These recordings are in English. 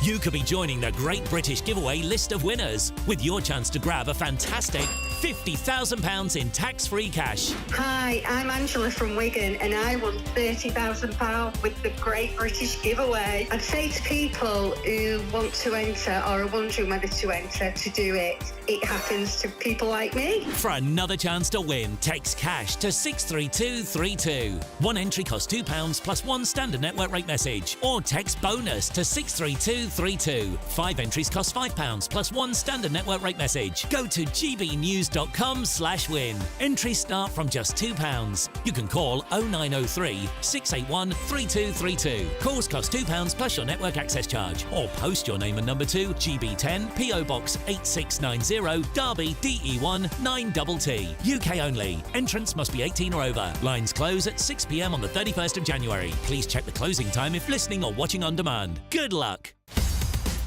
You could be joining the Great British Giveaway list of winners with your chance to grab a fantastic £50,000 in tax-free cash. Hi, I'm Angela from Wigan and I won £30,000 with the Great British Giveaway. I'd say to people who want to enter or are wondering whether to enter to do it, it happens to people like me. For another chance to win, text cash to 63232. One entry costs £2 plus one standard network rate message. Or text bonus to 63232. 5 entries cost £5 plus one standard network rate message. Go to gbnews.com/win. Entries start from just £2. You can call 0903 681 3232. Calls cost £2 plus your network access charge. Or post your name and number to GB10 PO Box 8690 Derby DE1 9TT. UK only. Entrance must be 18 or over. Lines close at 6 p.m. on the 31st of January. Please check the closing time if listening or watching on demand. Good luck.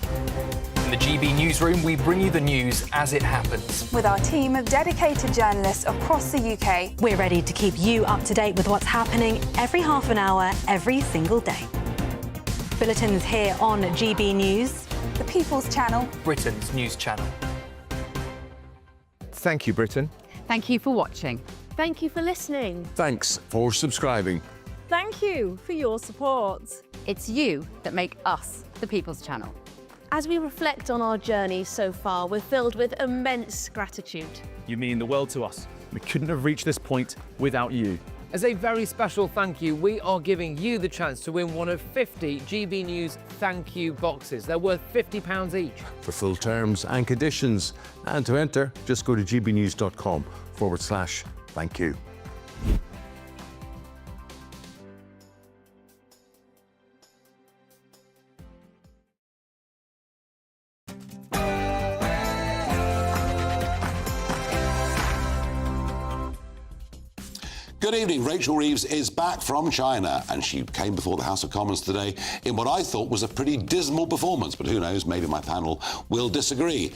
In the GB newsroom, we bring you the news as it happens. With our team of dedicated journalists across the UK, we're ready to keep you up to date with what's happening every half an hour, every single day. Bulletins here on GB News, the People's Channel, Britain's news channel. Thank you, Britain. Thank you for watching. Thank you for listening. Thanks for subscribing. Thank you for your support. It's you that make us the People's Channel. As we reflect on our journey so far, we're filled with immense gratitude. You mean the world to us. We couldn't have reached this point without you. As a very special thank you, we are giving you the chance to win one of 50 GB News thank you boxes. They're worth £50 each. For full terms and conditions, and to enter, just go to gbnews.com/thank you. Good evening. Rachel Reeves is back from China and she came before the House of Commons today in what I thought was a pretty dismal performance, but who knows, maybe my panel will disagree.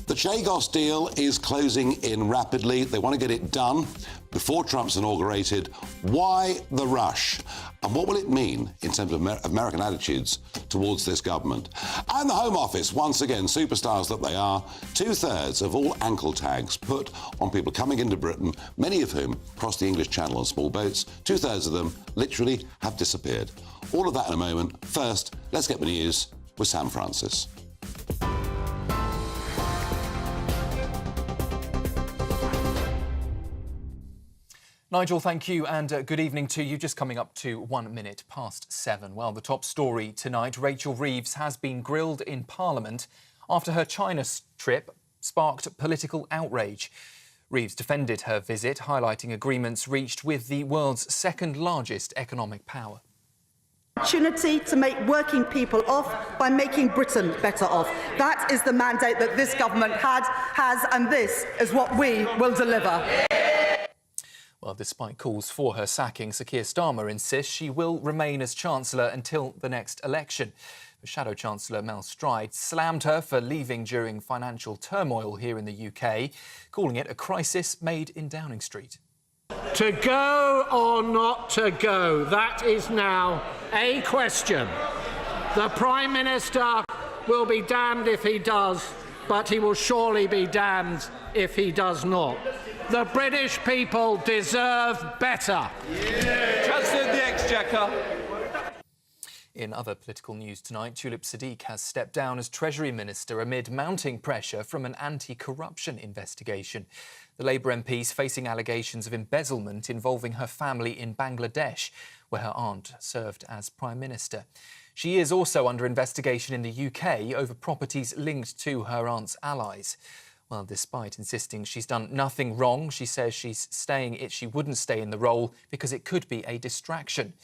The Chagos deal is closing in rapidly. They want to get it done before Trump's inaugurated. Why the rush? And what will it mean in terms of American attitudes towards this government? And the Home Office, once again, superstars that they are, 2/3 of all ankle tags put on people coming into Britain, many of whom cross the English Channel on small boats, 2/3 of them literally have disappeared. All of that in a moment. First, let's get the news with Sam Francis. Nigel, thank you, and good evening to you. Just coming up to 1 minute past 7. Well, the top story tonight, Rachel Reeves has been grilled in Parliament after her China trip sparked political outrage. Reeves defended her visit, highlighting agreements reached with the world's second largest economic power. Opportunity to make working people off by making Britain better off. That is the mandate that this government has, and this is what we will deliver. Well, despite calls for her sacking, Sir Keir Starmer insists she will remain as Chancellor until the next election. The Shadow Chancellor Mel Stride slammed her for leaving during financial turmoil here in the UK, calling it a crisis made in Downing Street. To go or not to go, that is now a question. The Prime Minister will be damned if he does, but he will surely be damned if he does not. The British people deserve better. Chancellor of the Exchequer. In other political news tonight, Tulip Siddiq has stepped down as Treasury Minister amid mounting pressure from an anti-corruption investigation. The Labour MP is facing allegations of embezzlement involving her family in Bangladesh, where her aunt served as Prime Minister. She is also under investigation in the UK over properties linked to her aunt's allies. Well, despite insisting she's done nothing wrong, she says she wouldn't stay in the role because it could be a distraction.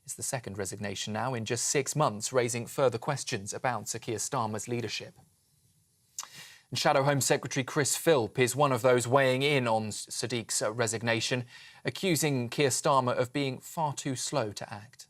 It's the second resignation now in just 6 months, raising further questions about Sir Keir Starmer's leadership. And Shadow Home Secretary Chris Philp is one of those weighing in on Siddiq's resignation, accusing Keir Starmer of being far too slow to act.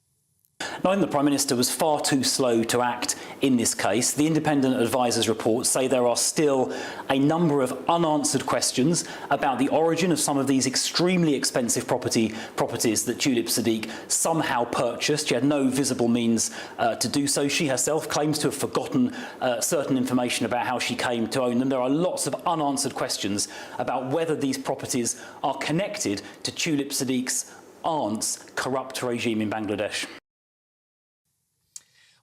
Now, I think the Prime Minister was far too slow to act in this case. The independent advisers' reports say there are still a number of unanswered questions about the origin of some of these extremely expensive properties that Tulip Siddiq somehow purchased. She had no visible means to do so. She herself claims to have forgotten certain information about how she came to own them. There are lots of unanswered questions about whether these properties are connected to Tulip Siddiq's aunt's corrupt regime in Bangladesh.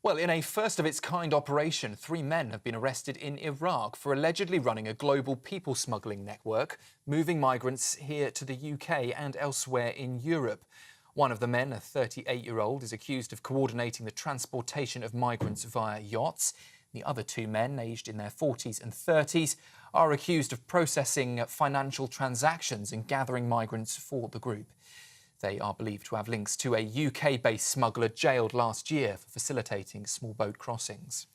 Well, in a first-of-its-kind operation, 3 men have been arrested in Iraq for allegedly running a global people smuggling network, moving migrants here to the UK and elsewhere in Europe. One of the men, a 38-year-old, is accused of coordinating the transportation of migrants via yachts. The other 2 men, aged in their 40s and 30s, are accused of processing financial transactions and gathering migrants for the group. They are believed to have links to a UK-based smuggler jailed last year for facilitating small boat crossings.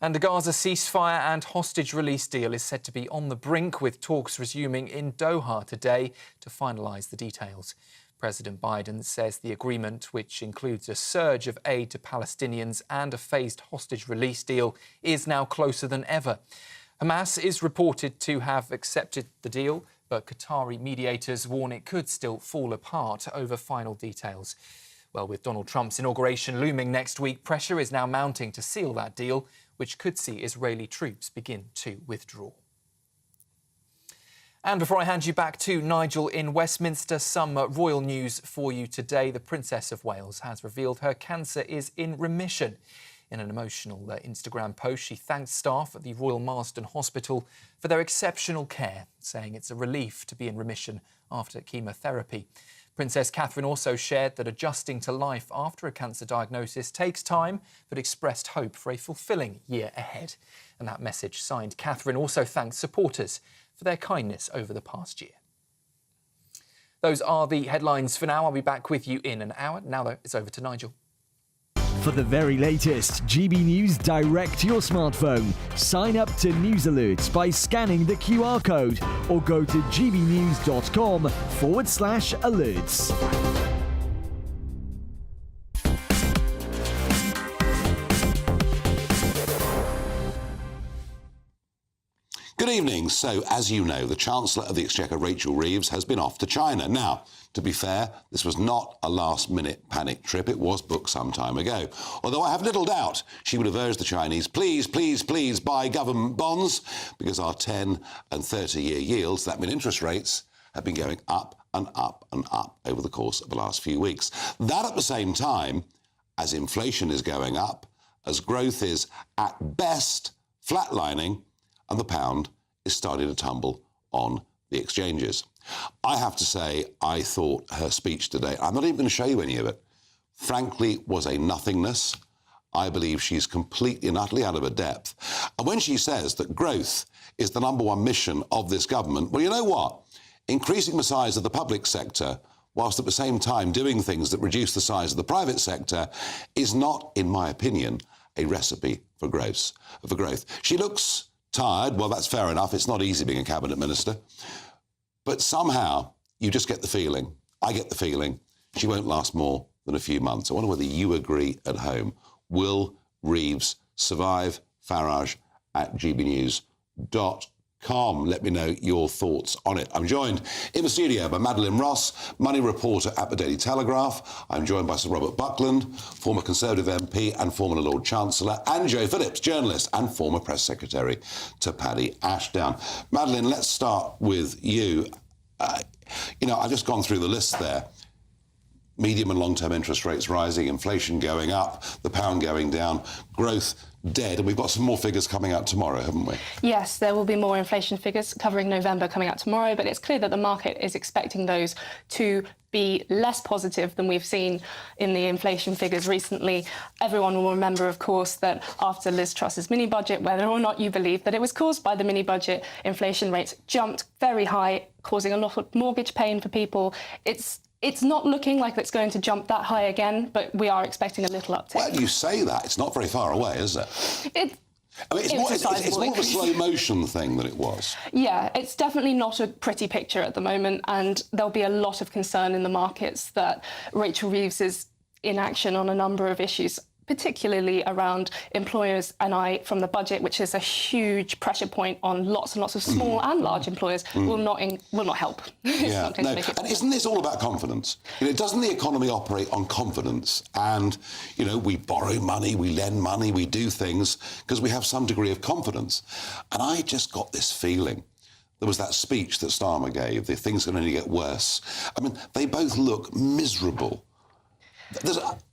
And the Gaza ceasefire and hostage release deal is said to be on the brink, with talks resuming in Doha today to finalise the details. President Biden says the agreement, which includes a surge of aid to Palestinians and a phased hostage release deal, is now closer than ever. Hamas is reported to have accepted the deal, but Qatari mediators warn it could still fall apart over final details. Well, with Donald Trump's inauguration looming next week, pressure is now mounting to seal that deal, which could see Israeli troops begin to withdraw. And before I hand you back to Nigel in Westminster, some royal news for you today. The Princess of Wales has revealed her cancer is in remission. In an emotional Instagram post, she thanked staff at the Royal Marsden Hospital for their exceptional care, saying it's a relief to be in remission after chemotherapy. Princess Catherine also shared that adjusting to life after a cancer diagnosis takes time, but expressed hope for a fulfilling year ahead. And that message, signed Catherine, also thanked supporters for their kindness over the past year. Those are the headlines for now. I'll be back with you in an hour. Now, though, it's over to Nigel. For the very latest GB News direct to your smartphone, sign up to News Alerts by scanning the QR code or go to gbnews.com/alerts. Good evening. So, as you know, the Chancellor of the Exchequer, Rachel Reeves, has been off to China. Now, to be fair, this was not a last-minute panic trip. It was booked some time ago. Although I have little doubt she would have urged the Chinese, please, please, please buy government bonds, because our 10 and 30-year yields, that mean interest rates, have been going up and up and up over the course of the last few weeks. That at the same time, as inflation is going up, as growth is at best flatlining, and the pound is starting to tumble on the exchanges. I have to say, I thought her speech today, I'm not even going to show you any of it, frankly, was a nothingness. I believe she's completely and utterly out of her depth. And when she says that growth is the #1 mission of this government, well, you know what? Increasing the size of the public sector, whilst at the same time doing things that reduce the size of the private sector, is not, in my opinion, a recipe for growth. She looks tired. Well, that's fair enough. It's not easy being a cabinet minister. But somehow you just get the feeling, I get the feeling, she won't last more than a few months. I wonder whether you agree at home. Will Reeves survive? Farage at gbnews.com. Let me know your thoughts on it. I'm joined in the studio by Madeline Ross, money reporter at the Daily Telegraph. I'm joined by Sir Robert Buckland, former Conservative MP and former Lord Chancellor, and Joe Phillips, journalist and former press secretary to Paddy Ashdown. Madeline, let's start with you. I've just gone through the list there. Medium and long-term interest rates rising, inflation going up, the pound going down, growth dead, and we've got some more figures coming out tomorrow, haven't we? Yes, there will be more inflation figures covering November coming out tomorrow, but it's clear that the market is expecting those to be less positive than we've seen in the inflation figures recently. Everyone will remember, of course, that after Liz Truss's mini-budget, whether or not you believe that it was caused by the mini-budget, inflation rates jumped very high, causing a lot of mortgage pain for people. It's not looking like it's going to jump that high again, but we are expecting a little uptick. Well, you say that. It's not very far away, is it? It's more of a slow motion thing than it was. Yeah, it's definitely not a pretty picture at the moment, and there'll be a lot of concern in the markets that Rachel Reeves is inaction on a number of issues, particularly around employers and from the budget, which is a huge pressure point on lots and lots of small and large employers, will not help. Yeah, no. And isn't this all about confidence? Doesn't the economy operate on confidence? And, we borrow money, we lend money, we do things because we have some degree of confidence. And I just got this feeling. There was that speech that Starmer gave, the things can only get worse. I mean, they both look miserable.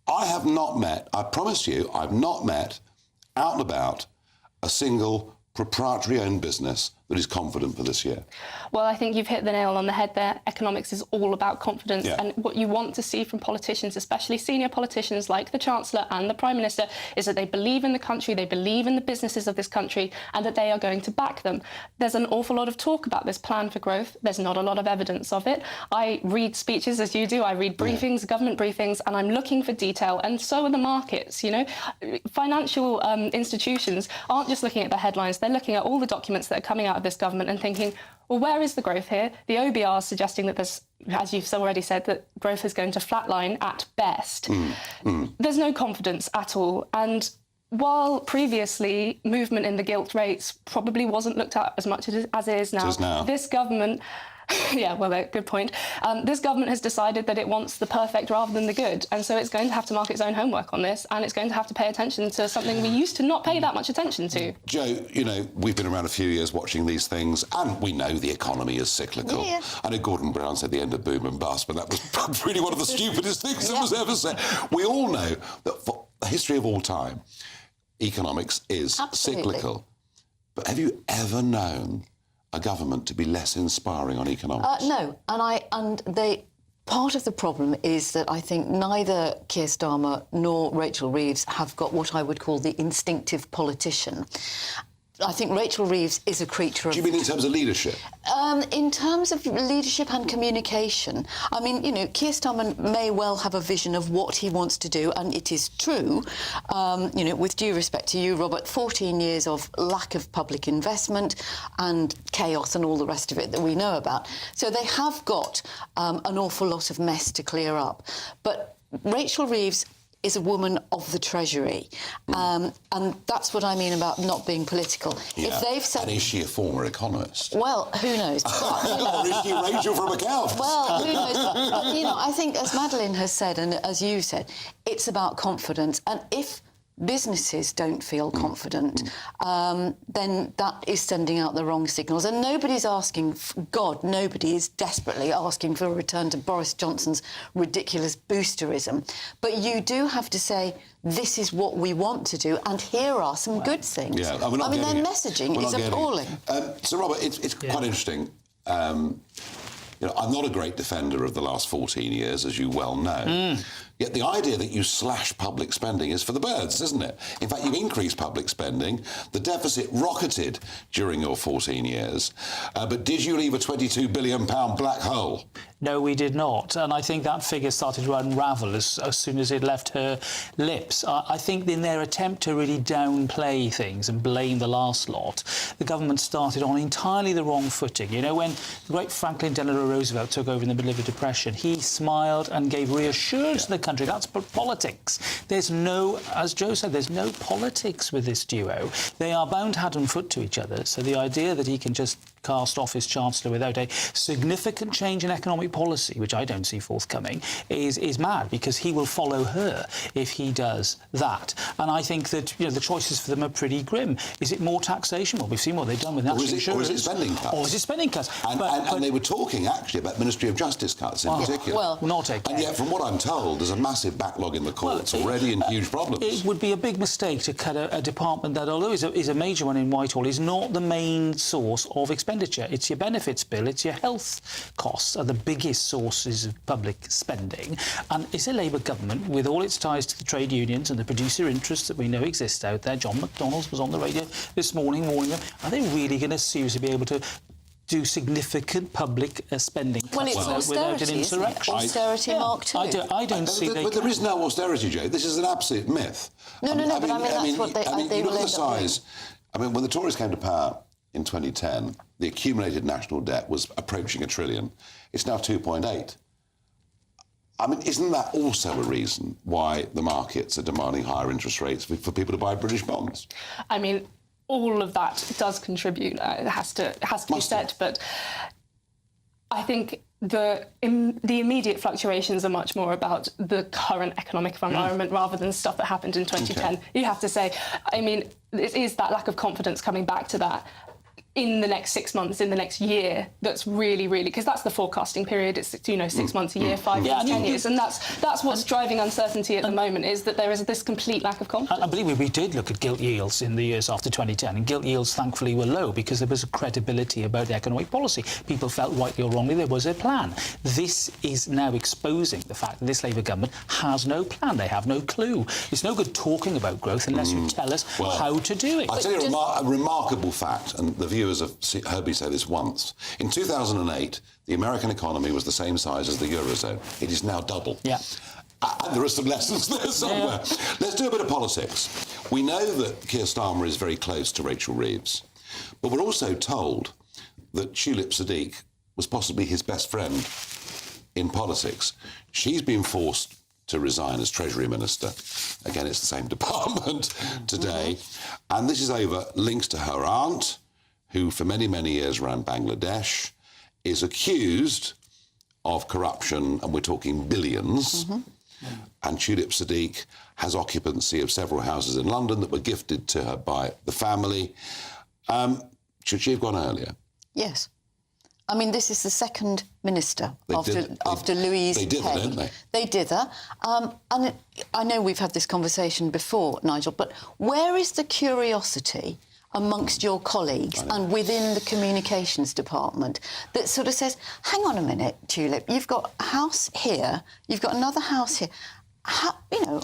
I have not met, I promise you, I've not met, out and about, a single proprietary-owned business that is confident for this year. Well, I think you've hit the nail on the head there. Economics is all about confidence. Yeah. And what you want to see from politicians, especially senior politicians like the Chancellor and the Prime Minister, is that they believe in the country, they believe in the businesses of this country, and that they are going to back them. There's an awful lot of talk about this plan for growth. There's not a lot of evidence of it. I read speeches, as you do. I read briefings, government briefings, and I'm looking for detail, and so are the markets. Financial institutions aren't just looking at the headlines. They're looking at all the documents that are coming out of this government and thinking, well, where is the growth here? The OBR is suggesting that there's, as you've already said, that growth is going to flatline at best. There's no confidence at all. And while previously movement in the gilt rates probably wasn't looked at as much as it is now, this government... Yeah, well, good point. This government has decided that it wants the perfect rather than the good, and so it's going to have to mark its own homework on this, and it's going to have to pay attention to something we used to not pay that much attention to. Jo, we've been around a few years watching these things, and we know the economy is cyclical. Yeah. I know Gordon Brown said the end of boom and bust, but that was really one of the stupidest things that was ever said. We all know that for the history of all time, economics is cyclical. But have you ever known a government to be less inspiring on economics? No, part of the problem is that I think neither Keir Starmer nor Rachel Reeves have got what I would call the instinctive politician. I think Rachel Reeves is a creature of... Do you mean in terms of leadership? In terms of leadership and communication. I mean, Keir Starmer may well have a vision of what he wants to do, and it is true, with due respect to you, Robert, 14 years of lack of public investment and chaos and all the rest of it that we know about. So they have got an awful lot of mess to clear up. But Rachel Reeves is a woman of the Treasury. And that's what I mean about not being political. Yeah. If they've said... And is she a former economist? Well, who knows? Or is she Rachel from accounts? Well, who knows? But, I think, as Madeleine has said, and as you said, it's about confidence. And if businesses don't feel confident, then that is sending out the wrong signals. And nobody's asking, nobody is desperately asking for a return to Boris Johnson's ridiculous boosterism. But you do have to say, this is what we want to do, and here are some good things. Yeah, their messaging is appalling. So, Robert, it's quite interesting. I'm not a great defender of the last 14 years, as you well know. Yet the idea that you slash public spending is for the birds, isn't it? In fact, you increased public spending. The deficit rocketed during your 14 years. But did you leave a £22 billion black hole? No, we did not. And I think that figure started to unravel as soon as it left her lips. I think in their attempt to really downplay things and blame the last lot, the government started on entirely the wrong footing. When the great Franklin Delano Roosevelt took over in the middle of the Depression, he smiled and gave reassurance to the country. That's politics. There's no, as Joe said, there's no politics with this duo. They are bound hand and foot to each other. So the idea that he can just cast off his Chancellor without a significant change in economic policy, which I don't see forthcoming, is mad, because he will follow her if he does that. And I think that the choices for them are pretty grim. Is it more taxation? Well, we've seen what they've done with national insurance. Or is it spending cuts? Or is it spending cuts? And they were talking, actually, about Ministry of Justice cuts in particular. Well, not okay. And yet, from what I'm told, there's a massive backlog in the courts already and huge problems. It would be a big mistake to cut a department that, although is a major one in Whitehall, is not the main source of expenditure. It's your benefits bill, it's your health costs are the biggest sources of public spending. And it's a Labour government with all its ties to the trade unions and the producer interests that we know exist out there. John McDonnell was on the radio this morning warning them. Are they really going to seriously be able to do significant public spending cuts without an insurrection? Austerity Mark II. I don't see... But there is no austerity, Joe. This is an absolute myth. No, but that's what they you will look at the end up size... when the Tories came to power in 2010, the accumulated national debt was approaching £1 trillion. It's now 2.8. I mean, isn't that also a reason why the markets are demanding higher interest rates for people to buy British bonds? I mean, all of that does contribute. It has to be said, but I think the immediate fluctuations are much more about the current economic environment rather than stuff that happened in 2010. Okay. You have to say, I mean, it is that lack of confidence coming back to that in the next 6 months, in the next year, that's really, because that's the forecasting period. It's 6 months a year, 5 years, 10 years, and that's what's driving uncertainty at the moment, is that there is this complete lack of confidence. I believe we did look at gilt yields in the years after 2010, and gilt yields thankfully were low because there was a credibility about the economic policy. People felt rightly or wrongly there was a plan. This is now exposing the fact that this Labour government has no plan. They have no clue. It's no good talking about growth unless you tell us how to do it. I'll tell you a remarkable fact, and the viewers have heard me say this once. In 2008, the American economy was the same size as the Eurozone. It is now double. Yeah. And there are some lessons there somewhere. Yeah. Let's do a bit of politics. We know that Keir Starmer is very close to Rachel Reeves, but we're also told that Tulip Sadiq was possibly his best friend in politics. She's been forced to resign as Treasury Minister. Again, it's the same department today. And this is over links to her aunt, who for many, many years ran Bangladesh, is accused of corruption, and we're talking billions. And Tulip Sadiq has occupancy of several houses in London that were gifted to her by the family. Should she have gone earlier? Yes. I mean, this is the second minister after Louise Hay. They dither, don't they? They dither. And I know we've had this conversation before, Nigel, but where is the curiosity amongst your colleagues and within the communications department that sort of says, hang on a minute, Tulip, you've got a house here, you've got another house here.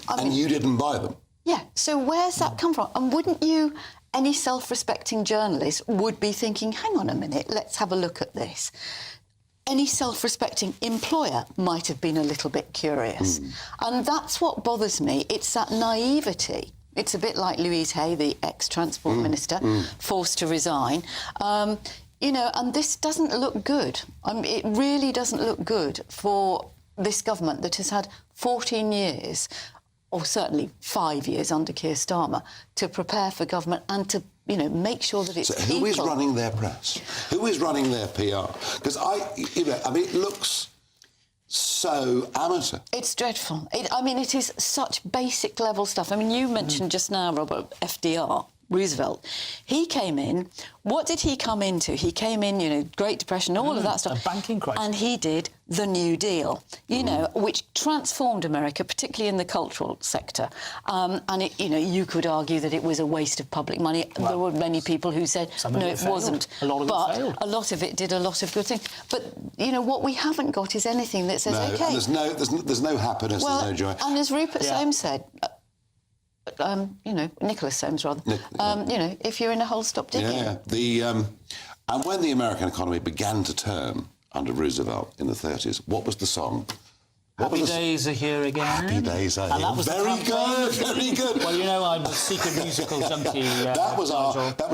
And you didn't buy them? Yeah, so where's that come from? And wouldn't you, any self-respecting journalist, would be thinking, hang on a minute, let's have a look at this. Any self-respecting employer might have been a little bit curious. And that's what bothers me. It's that naivety. It's a bit like Louise Hay, the ex-transport minister, forced to resign. And this doesn't look good. It really doesn't look good for this government that has had 14 years, or certainly 5 years under Keir Starmer, to prepare for government and to, make sure that it's who is running their press? Who is running their PR? Because it looks so amateur. It's dreadful. It is such basic level stuff. You mentioned just now, Robert, FDR, Roosevelt. He came in. What did he come into? He came in, Great Depression, all of that stuff. A banking crisis. And he did the New Deal, which transformed America, particularly in the cultural sector. You could argue that it was a waste of public money. Well, there were many people who said, no, it wasn't. A lot of it failed. A lot of it did a lot of good things. But, what we haven't got is anything that says, OK... There's no happiness, there's no joy. And as Rupert Soames said... Nicholas Soames, rather. If you're in a hole, stop digging. Yeah. And when the American economy began to turn under Roosevelt in the 30s, what was the song? Happy days are here again. Happy days are here. Very good. Well, I'm a secret musical junkie. That was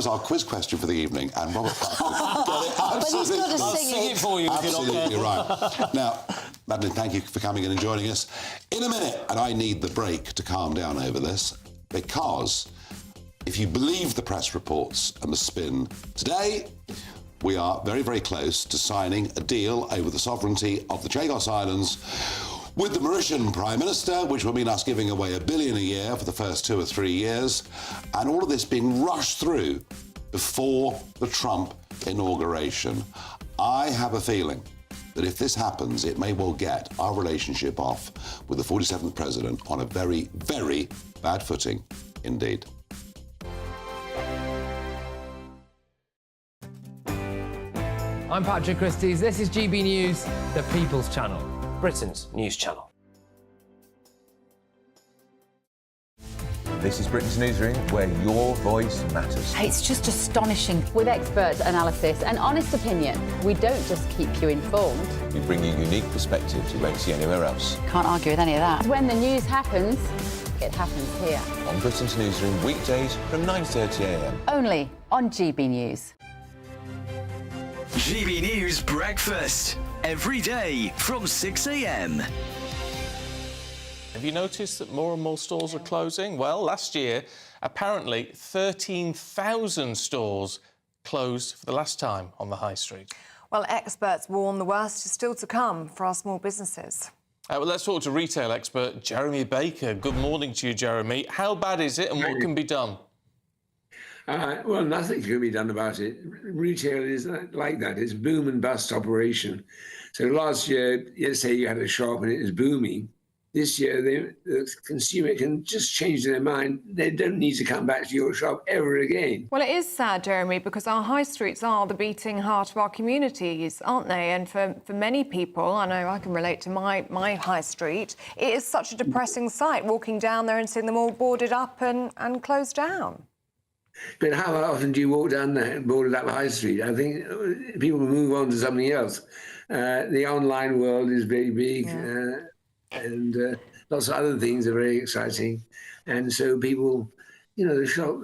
our quiz question for the evening, and Robert got it. But he's got to I'll sing it for you. Absolutely right. Now, Madeline, thank you for coming in and joining us. In a minute, and I need the break to calm down over this, because if you believe the press reports and the spin today, we are very, very close to signing a deal over the sovereignty of the Chagos Islands with the Mauritian Prime Minister, which will mean us giving away $1 billion a year for the first 2 or 3 years, and all of this being rushed through before the Trump inauguration. I have a feeling that if this happens, it may well get our relationship off with the 47th president on a very, very bad footing indeed. I'm Patrick Christie's. This is GB News, the People's Channel, Britain's news channel. This is Britain's Newsroom, where your voice matters. It's just astonishing. With expert analysis and honest opinion, we don't just keep you informed. We bring you unique perspectives you won't see anywhere else. Can't argue with any of that. When the news happens, it happens here. On Britain's Newsroom, weekdays from 9:30 a.m. Only on GB News. GB News Breakfast, every day from 6 a.m. have you noticed that more and more stores are closing? Well, last year, apparently 13,000 stores closed for the last time on the high street. Well, experts warn the worst is still to come for our small businesses. Well, let's talk to retail expert Jeremy Baker. Good morning to you, Jeremy. How bad is it and what can be done? Well, nothing can be done about it. Retail is like that. It's a boom and bust operation. So last year, let's say you had a shop and it was booming. This year, the consumer can just change their mind. They don't need to come back to your shop ever again. Well, it is sad, Jeremy, because our high streets are the beating heart of our communities, aren't they? And for many people, I know I can relate to my high street, it is such a depressing sight, walking down there and seeing them all boarded up and closed down. But how often do you walk down there, boarded up high street? I think people move on to something else. The online world is very big. Yeah. And lots of other things are very exciting. And so people, you know, the shop,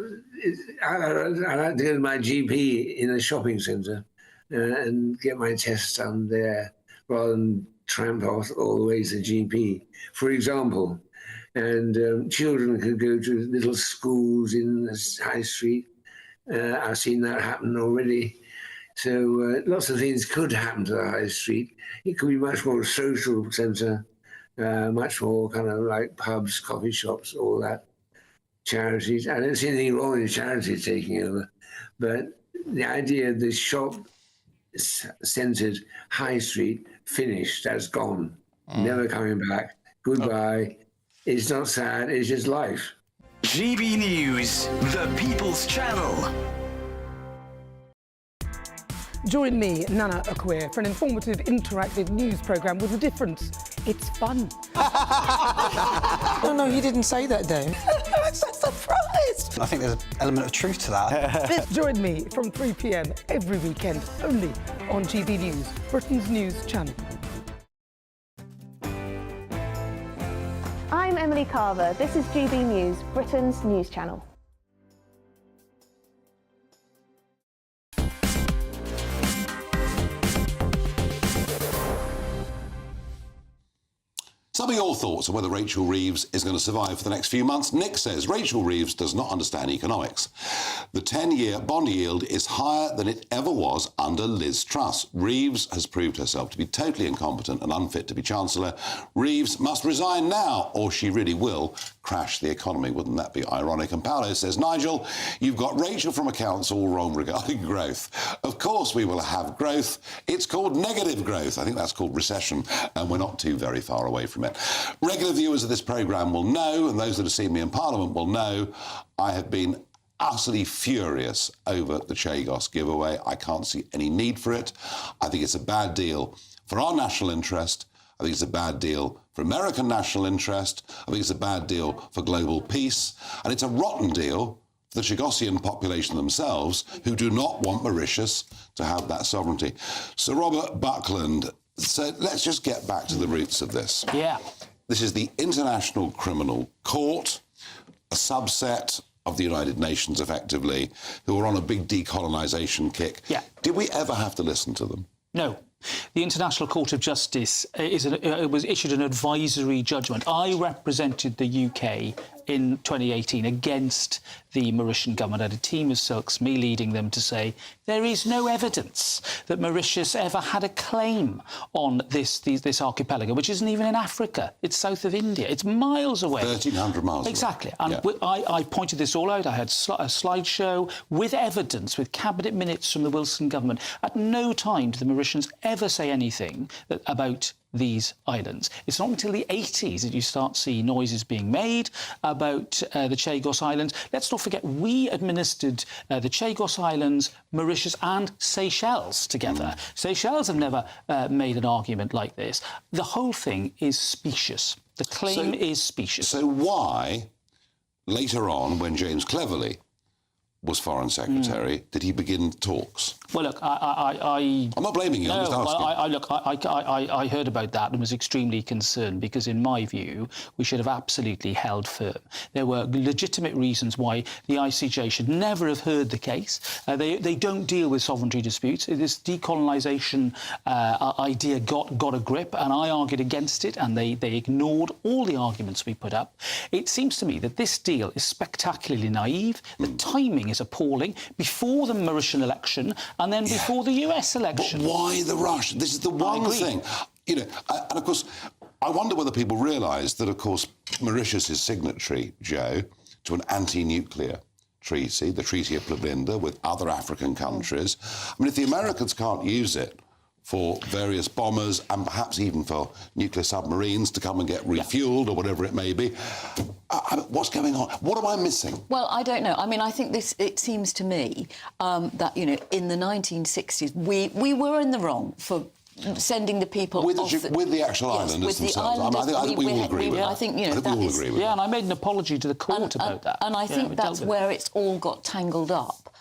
I like to go to my GP in a shopping centre and get my tests done there rather than tramp off all the way to the GP, for example. And children could go to little schools in the high street. I've seen that happen already. So lots of things could happen to the high street. It could be much more social centre. Much more kind of like pubs, coffee shops, all that, charities. I don't see anything wrong with charities taking over, but the idea of the shop-centred high street finished, that's gone, never coming back, goodbye. It's not sad, it's just life. GB News, the People's Channel. Join me, Nana Akwe, for an informative, interactive news programme with a difference. It's fun. No, he didn't say that, though. I'm so surprised. I think there's an element of truth to that. Join me from 3 p.m. every weekend, only on GB News, Britain's news channel. I'm Emily Carver. This is GB News, Britain's news channel. Some of your thoughts on whether Rachel Reeves is going to survive for the next few months. Nick says Rachel Reeves does not understand economics. The 10-year bond yield is higher than it ever was under Liz Truss. Reeves has proved herself to be totally incompetent and unfit to be Chancellor. Reeves must resign now, or she really will crash the economy. Wouldn't that be ironic? And Paolo says, Nigel, you've got Rachel from accounts all wrong regarding growth. Of course we will have growth. It's called negative growth. I think that's called recession, and we're not too very far away from it. Regular viewers of this programme will know, and those that have seen me in Parliament will know, I have been utterly furious over the Chagos giveaway. I can't see any need for it. I think it's a bad deal for our national interest. I think it's a bad deal for American national interest. I think it's a bad deal for global peace. And it's a rotten deal for the Chagosian population themselves, who do not want Mauritius to have that sovereignty. Sir Robert Buckland, so let's just get back to the roots of this. Yeah. This is the International Criminal Court, a subset of the United Nations, effectively, who are on a big decolonisation kick. Yeah. Did we ever have to listen to them? No. The International Court of Justice was issued an advisory judgment. I represented the UK in 2018 against the Mauritian government. I had a team of silks, me leading them, to say there is no evidence that Mauritius ever had a claim on this archipelago, which isn't even in Africa. It's south of India. It's miles away. 1,300 miles exactly. away. And I pointed this all out. I had a slideshow with evidence, with cabinet minutes from the Wilson government. At no time did the Mauritians ever say anything about these islands. It's not until the 80s that you start seeing noises being made about the Chagos Islands. Let's not forget, we administered the Chagos Islands, Mauritius and Seychelles together. Seychelles have never made an argument like this. The whole thing is specious. The claim is specious. So why, later on, when James Cleverly was Foreign Secretary, did he begin talks? Well, look, I'm not blaming you, I'm just asking. I heard about that and was extremely concerned because, in my view, we should have absolutely held firm. There were legitimate reasons why the ICJ should never have heard the case. They don't deal with sovereignty disputes. This decolonisation idea got a grip, and I argued against it, and they ignored all the arguments we put up. It seems to me that this deal is spectacularly naive. The timing is appalling. Before the Mauritian election and then before the US election. But why the rush? This is the one thing. You know, and of course, I wonder whether people realise that, of course, Mauritius is signatory, Joe, to an anti-nuclear treaty, the Treaty of Plebinda, with other African countries. I mean, if the Americans can't use it for various bombers and perhaps even for nuclear submarines to come and get refuelled or whatever it may be, what's going on? What am I missing? Well, I don't know. I mean, I think it seems to me that, you know, in the 1960s, we were in the wrong for sending the people with off the actual islanders themselves. I think we all agree with that. I think, you know, that is... Yeah, and I made an apology to the court about that. And I think that's where it's all got tangled up,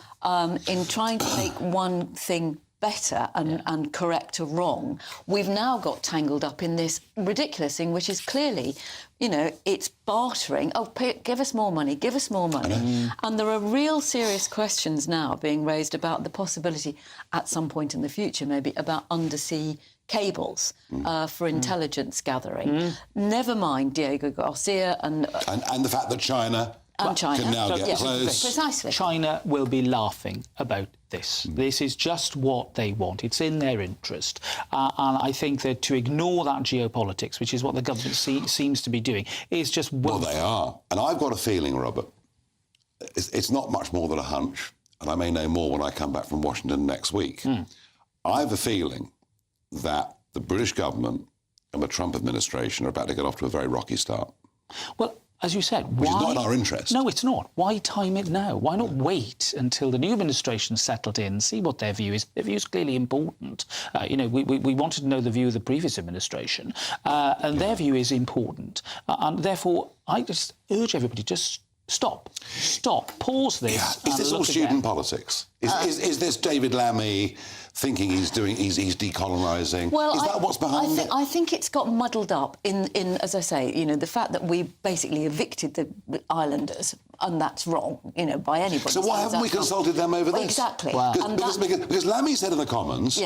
in trying to make one thing better and correct a wrong. We've now got tangled up in this ridiculous thing, which is clearly, you know, it's bartering. Oh, give us more money, give us more money. And there are real serious questions now being raised about the possibility at some point in the future, maybe, about undersea cables for intelligence gathering. Never mind Diego Garcia and the fact that China can now get close. Precisely. China will be laughing about this. This is just what they want. It's in their interest. And I think that to ignore that geopolitics, which is what the government seems to be doing, is just... Well, they are. And I've got a feeling, Robert, it's not much more than a hunch, and I may know more when I come back from Washington next week. I have a feeling that the British government and the Trump administration are about to get off to a very rocky start. Well, as you said, which is not in our interest. No, it's not. Why time it now? Why not wait until the new administration settled in, see what their view is? Their view is clearly important. You know, we wanted to know the view of the previous administration, and their view is important. And therefore, I just urge everybody, just stop, pause this. Is this all student politics? Is this David Lammy thinking he's decolonising? Well, is that what's behind it? I think it's got muddled up in, as I say, you know, the fact that we basically evicted the islanders, and that's wrong, you know, by anybody. So why haven't we consulted them over this? Exactly. Wow. Because Lammy said in the Commons,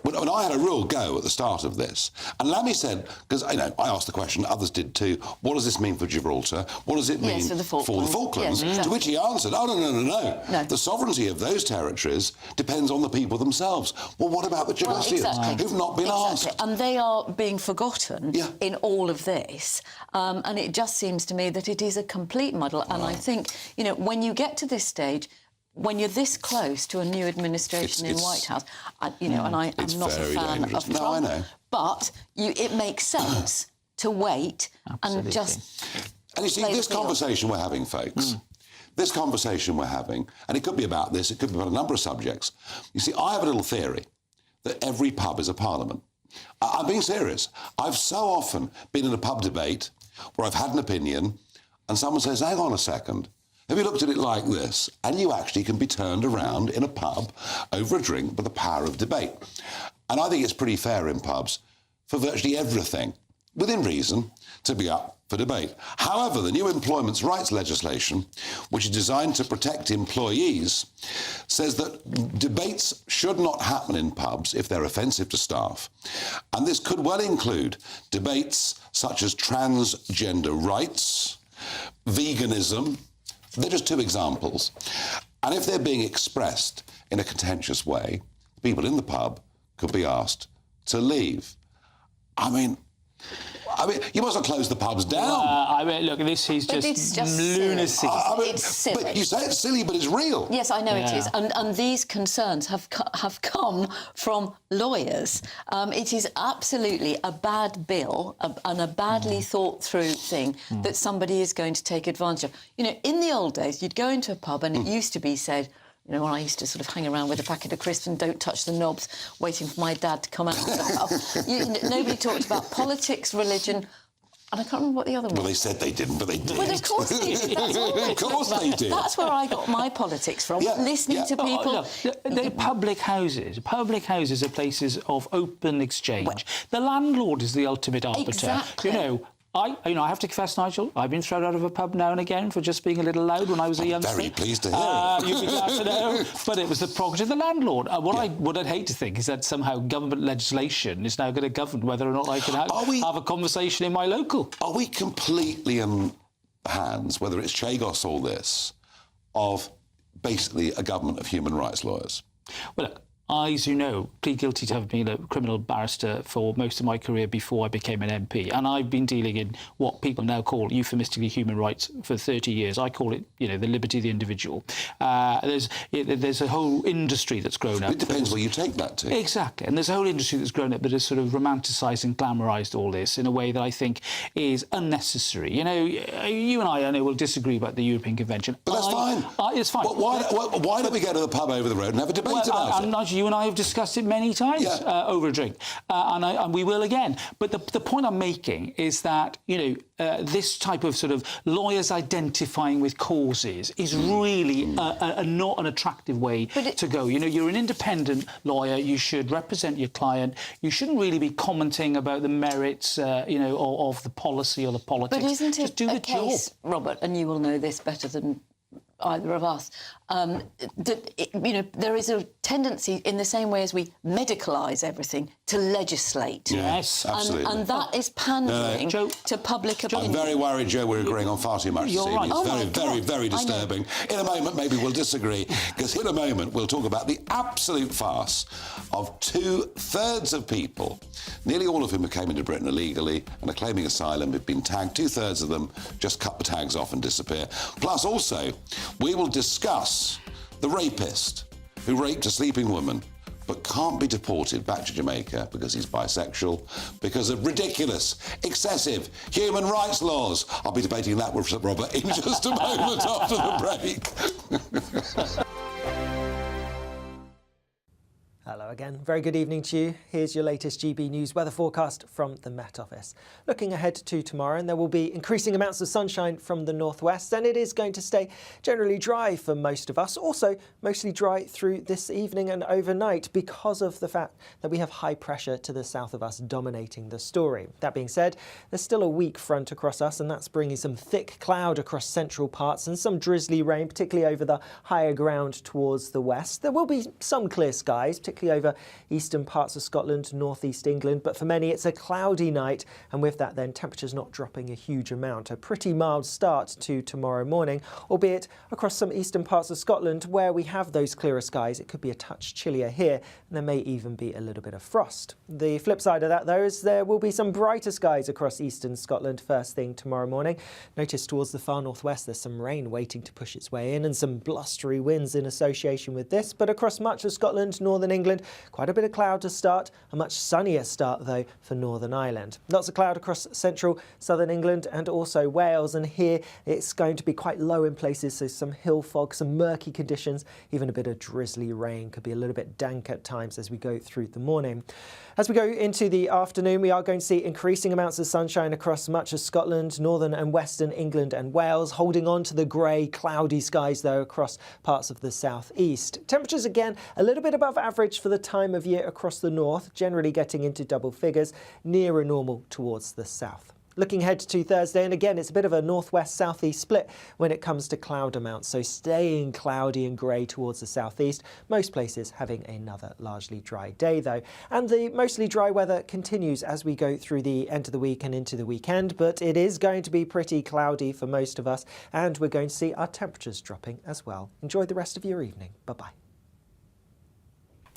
when I had a real go at the start of this, and Lammy said, because, you know, I asked the question, others did too, what does this mean for Gibraltar? What does it mean for the Falklands? Yes, exactly. To which he answered, oh, no. The sovereignty of those territories depends on the people themselves. Well, what about the Gibraltarians who've not been asked? And they are being forgotten in all of this. And it just seems to me that it is a complete muddle. And I think, you know, when you get to this stage, when you're this close to a new administration in White House, you know, and I'm not a fan of Trump, I know. But it makes sense to wait and just... And you see, this conversation we're having, folks, this conversation we're having, and it could be about this, it could be about a number of subjects. You see, I have a little theory that every pub is a parliament. I'm being serious. I've so often been in a pub debate where I've had an opinion and someone says, hang on a second, have you looked at it like this? And you actually can be turned around in a pub over a drink by the power of debate. And I think it's pretty fair in pubs for virtually everything, within reason, to be up for debate. However, the new employment rights legislation, which is designed to protect employees, says that debates should not happen in pubs if they're offensive to staff. And this could well include debates such as transgender rights, veganism. They're just two examples. And if they're being expressed in a contentious way, people in the pub could be asked to leave. I mean, you must have closed the pubs down. Look, this is just lunacy. It's silly. But you say it's silly, but it's real. Yes, I know it is. And these concerns have come from lawyers. It is absolutely a bad bill and a badly thought through thing that somebody is going to take advantage of. You know, in the old days, you'd go into a pub and it used to be said, you know, when I used to sort of hang around with a packet of crisps and don't touch the knobs, waiting for my dad to come out of the pub. Nobody talked about politics, religion, And I can't remember what the other one was. Well, they said they didn't, but they did. Well, of course they did. That's all Of course they did. That's where I got my politics from, listening to people. They're public houses. Public houses are places of open exchange. The landlord is the ultimate arbiter. Exactly. You know, I have to confess, Nigel, I've been thrown out of a pub now and again for just being a little loud when I was a youngster. Very pleased to hear it. You'd be glad to know. But it was the prerogative of the landlord. What I'd hate to think is that somehow government legislation is now going to govern whether or not I can have a conversation in my local. Are we completely in hands, whether it's Chagos or this, of basically a government of human rights lawyers? Well, look, I, as you know, plead guilty to having been a criminal barrister for most of my career before I became an MP, and I've been dealing in what people now call euphemistically human rights for 30 years. I call it, the liberty of the individual. There's a whole industry that's grown up. It depends where you take that to. Exactly, and there's a whole industry that's grown up that has sort of romanticised and glamorised all this in a way that I think is unnecessary. You and I know, will disagree about the European Convention. But that's fine. It's fine. But why don't we go to the pub over the road and have a debate about it? You and I have discussed it many times over a drink, and we will again. But the point I'm making is that, this type of sort of lawyers identifying with causes is really not an attractive way to go. You're an independent lawyer. You should represent your client. You shouldn't really be commenting about the merits, of the policy or the politics. But isn't it Just do the case, job. Robert, and you will know this better than either of us, that there is a tendency, in the same way as we medicalise everything, to legislate. Yes, absolutely. And that is pandering to public opinion. I'm very worried, Joe, we're agreeing on far too much this evening. It's very disturbing. In a moment, maybe we'll disagree, because in a moment we'll talk about the absolute farce of 2/3 of people, nearly all of whom came into Britain illegally and are claiming asylum, have been tagged. 2/3 of them just cut the tags off and disappear. Plus, also, we will discuss the rapist who raped a sleeping woman but can't be deported back to Jamaica because he's bisexual, because of ridiculous, excessive human rights laws. I'll be debating that with Robert in just a moment after the break. Hello again. Very good evening to you. Here's your latest GB News weather forecast from the Met Office. Looking ahead to tomorrow, and there will be increasing amounts of sunshine from the northwest, and it is going to stay generally dry for most of us. Also, mostly dry through this evening and overnight because of the fact that we have high pressure to the south of us dominating the story. That being said, there's still a weak front across us, and that's bringing some thick cloud across central parts and some drizzly rain, particularly over the higher ground towards the west. There will be some clear skies, particularly over eastern parts of Scotland, northeast England, but for many it's a cloudy night, and with that then temperatures not dropping a huge amount. A pretty mild start to tomorrow morning, albeit across some eastern parts of Scotland where we have those clearer skies it could be a touch chillier here, and there may even be a little bit of frost. The flip side of that though is there will be some brighter skies across eastern Scotland first thing tomorrow morning. Notice towards the far northwest there's some rain waiting to push its way in and some blustery winds in association with this, but across much of Scotland, northern England, quite a bit of cloud to start, a much sunnier start though for Northern Ireland. Lots of cloud across central southern England and also Wales, and here it's going to be quite low in places, so some hill fog, some murky conditions, even a bit of drizzly rain, could be a little bit dank at times as we go through the morning. As we go into the afternoon, we are going to see increasing amounts of sunshine across much of Scotland, northern and western England and Wales, holding on to the grey, cloudy skies though across parts of the southeast. Temperatures again a little bit above average for the time of year across the north, generally getting into double figures, nearer normal towards the south. Looking ahead to Thursday, and again it's a bit of a northwest-southeast split when it comes to cloud amounts, so staying cloudy and grey towards the southeast, most places having another largely dry day though. And the mostly dry weather continues as we go through the end of the week and into the weekend, but it is going to be pretty cloudy for most of us, and we're going to see our temperatures dropping as well. Enjoy the rest of your evening. Bye-bye.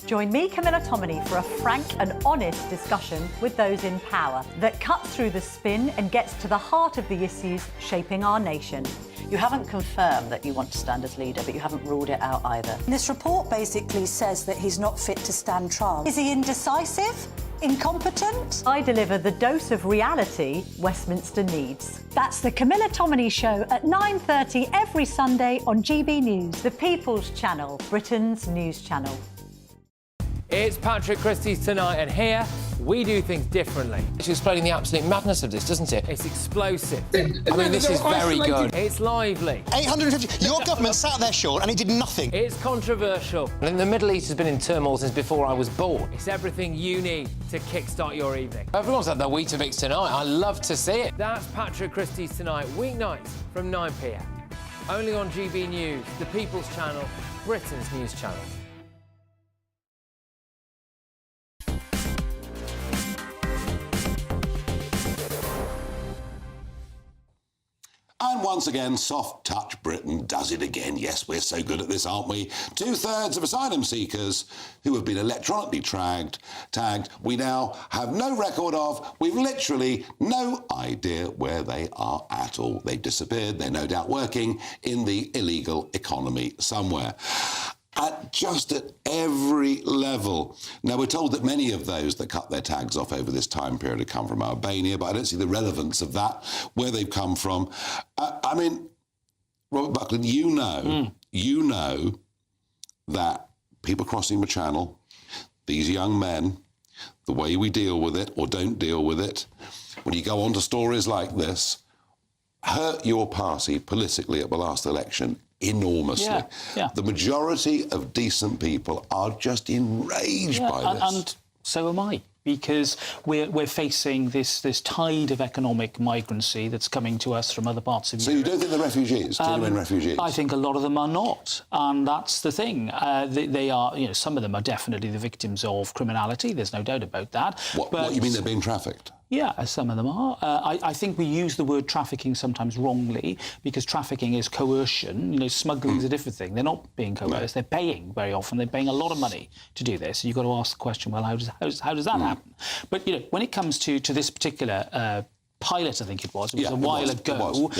Join me, Camilla Tominey, for a frank and honest discussion with those in power that cuts through the spin and gets to the heart of the issues shaping our nation. You haven't confirmed that you want to stand as leader, but you haven't ruled it out either. This report basically says that he's not fit to stand trial. Is he indecisive? Incompetent? I deliver the dose of reality Westminster needs. That's the Camilla Tominey Show at 9:30 every Sunday on GB News, the People's Channel, Britain's news channel. It's Patrick Christie's Tonight, and here we do things differently. It's explaining the absolute madness of this, doesn't it? It's explosive. I mean, this is very good. It's lively. 850. Your government sat there, Sean, and it did nothing. It's controversial. And the Middle East has been in turmoil since before I was born. It's everything you need to kickstart your evening. Everyone's had their Weetabix tonight. I love to see it. That's Patrick Christie's Tonight, weeknights from 9 p.m. Only on GB News, the People's Channel, Britain's news channel. And once again, Soft Touch Britain does it again. Yes, we're so good at this, aren't we? 2/3 of asylum seekers who have been electronically tagged, we now have no record of. We've literally no idea where they are at all. They've disappeared. They're no doubt working in the illegal economy somewhere. Just at every level. Now, we're told that many of those that cut their tags off over this time period have come from Albania, but I don't see the relevance of that, where they've come from. I mean, Robert Buckland, you know that people crossing the channel, these young men, the way we deal with it or don't deal with it, when you go on to stories like this, hurt your party politically at the last election enormously. Yeah. The majority of decent people are just enraged by this. And so am I, because we're facing this tide of economic migrancy that's coming to us from other parts of Europe. So you don't think they're refugees, genuine refugees? I think a lot of them are not, and that's the thing. They are, some of them are definitely the victims of criminality. There's no doubt about that. What you mean they're being trafficked? Yeah, some of them are. I think we use the word trafficking sometimes wrongly, because trafficking is coercion. Smuggling is a different thing. They're not being coerced. They're paying very often. They're paying a lot of money to do this. So you've got to ask the question, well, how does that happen? But, when it comes to this particular pilot, I think it was a while ago.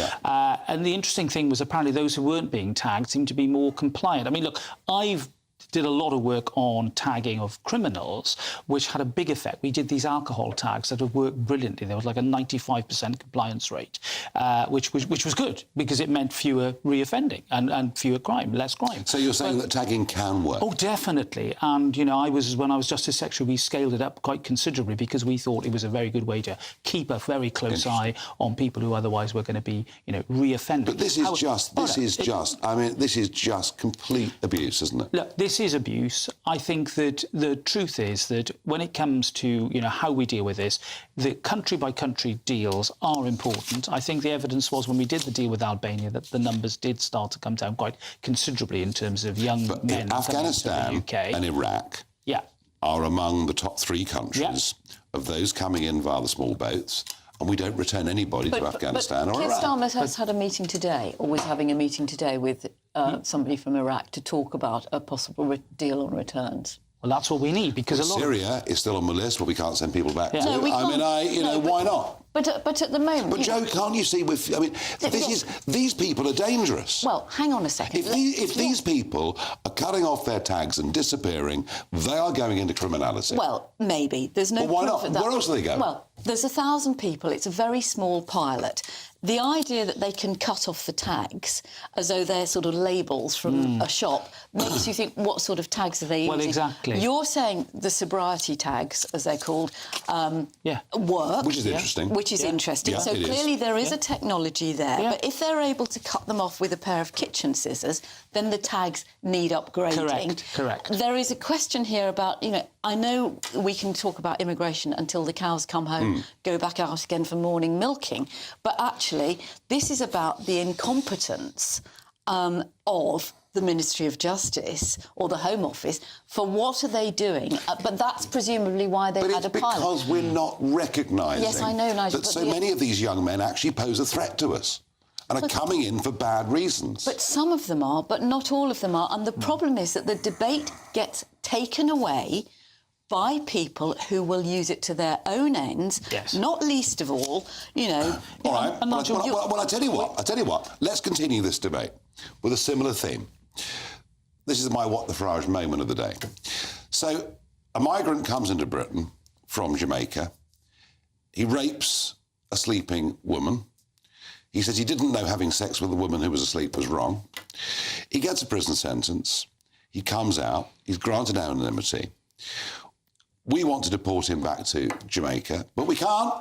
And the interesting thing was apparently those who weren't being tagged seemed to be more compliant. I mean, look, I've did a lot of work on tagging of criminals, which had a big effect. We did these alcohol tags that have worked brilliantly. There was like a 95% compliance rate, which was good, because it meant fewer reoffending and fewer crime, less crime. So you're saying that tagging can work? Oh, definitely. And, when I was Justice Secretary, we scaled it up quite considerably, because we thought it was a very good way to keep a very close eye on people who otherwise were going to be, reoffending. But this is just complete abuse, isn't it? Look, this is abuse. I think that the truth is that when it comes to how we deal with this, the country-by-country deals are important. I think the evidence was, when we did the deal with Albania, that the numbers did start to come down quite considerably in terms of young men. Afghanistan and Iraq are among the top 3 countries of those coming in via the small boats, and we don't return anybody to Afghanistan or Iraq. Keir Starmer has had a meeting today, or was having a meeting today with somebody from Iraq to talk about a possible deal on returns. Well, that's what we need, because Syria is still on the list, but we can't send people back to. No, we can't. Why not? But at the moment... But, Joe, can't you see... these people are dangerous. Well, hang on a second. If these people are cutting off their tags and disappearing, they are going into criminality. Well, maybe. There's no But why proof not? of that. Where else are they going? Well, there's 1,000 people. It's a very small pilot. The idea that they can cut off the tags as though they're sort of labels from a shop makes you think, what sort of tags are they using? Well, exactly. You're saying the sobriety tags, as they're called, work. Which is interesting. Which is interesting. Yeah, so clearly there is a technology there. Yeah. But if they're able to cut them off with a pair of kitchen scissors, then the tags need upgrading. Correct. There is a question here about, I know we can talk about immigration until the cows come home, go back out again for morning milking, but actually this is about the incompetence of the Ministry of Justice or the Home Office for what are they doing? But that's presumably why they had a pilot. Because we're not recognising yes, I know, Nigel, that so many of these young men actually pose a threat to us and are coming in for bad reasons. But some of them are, but not all of them are. And the problem is that the debate gets taken away by people who will use it to their own ends, not least of all, All right, well, I tell you what, let's continue this debate with a similar theme. This is my What the Farage moment of the day. So, a migrant comes into Britain from Jamaica. He rapes a sleeping woman. He says he didn't know having sex with a woman who was asleep was wrong. He gets a prison sentence. He comes out. He's granted anonymity. We want to deport him back to Jamaica, but we can't,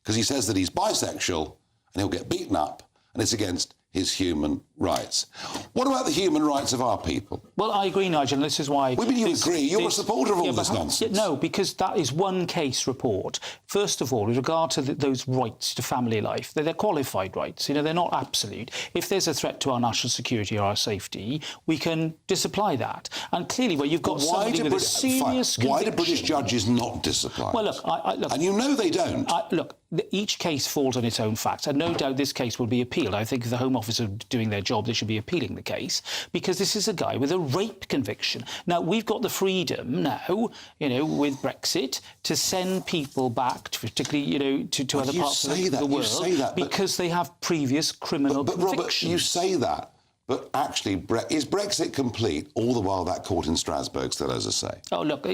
because he says that he's bisexual and he'll get beaten up, and it's against his human rights. What about the human rights of our people? Well, I agree, Nigel, and this is why... Well, you agree? You're a supporter of all this nonsense. No, because that is one case report. First of all, with regard to those rights to family life, they're qualified rights. You know, they're not absolute. If there's a threat to our national security or our safety, we can disapply that. And clearly, where you've got somebody with a serious conviction... Why do British judges not disapply? Well, look... And you know they don't. Look, each case falls on its own facts, and no doubt this case will be appealed. I think if the Home Office are doing their job, they should be appealing the case, because this is a guy with a rape conviction. Now, we've got the freedom now, you know, with Brexit, to send people back, particularly, you know, to other parts of the world, because they have previous criminal convictions. Robert, you say that, but actually, is Brexit complete all the while that court in Strasbourg still has a say? Oh, look,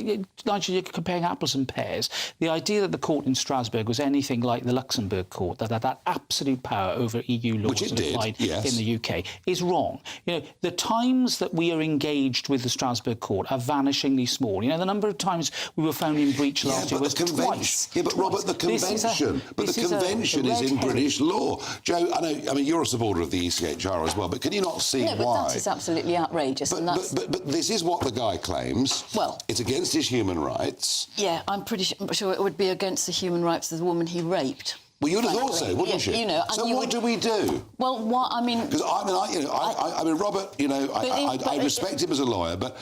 Nigel, you're comparing apples and pears. The idea that the court in Strasbourg was anything like the Luxembourg court, that had that absolute power over EU laws that applied in the UK, is wrong. You know, the times that we are engaged with the Strasbourg court are vanishingly small. You know, the number of times we were found in breach last year was twice. Yeah, but Robert, the convention. Is in British law. Joe, I mean, you're a supporter of the ECHR as well, but can you not see no, why? But that is absolutely outrageous. But this is what the guy claims. Well, it's against his human rights. Yeah, I'm pretty sure it would be against the human rights of the woman he raped. Well, you'd have thought so, wouldn't you? You know, so what do we do? Well, what I mean, because I mean, Robert, you know, I respect him as a lawyer, but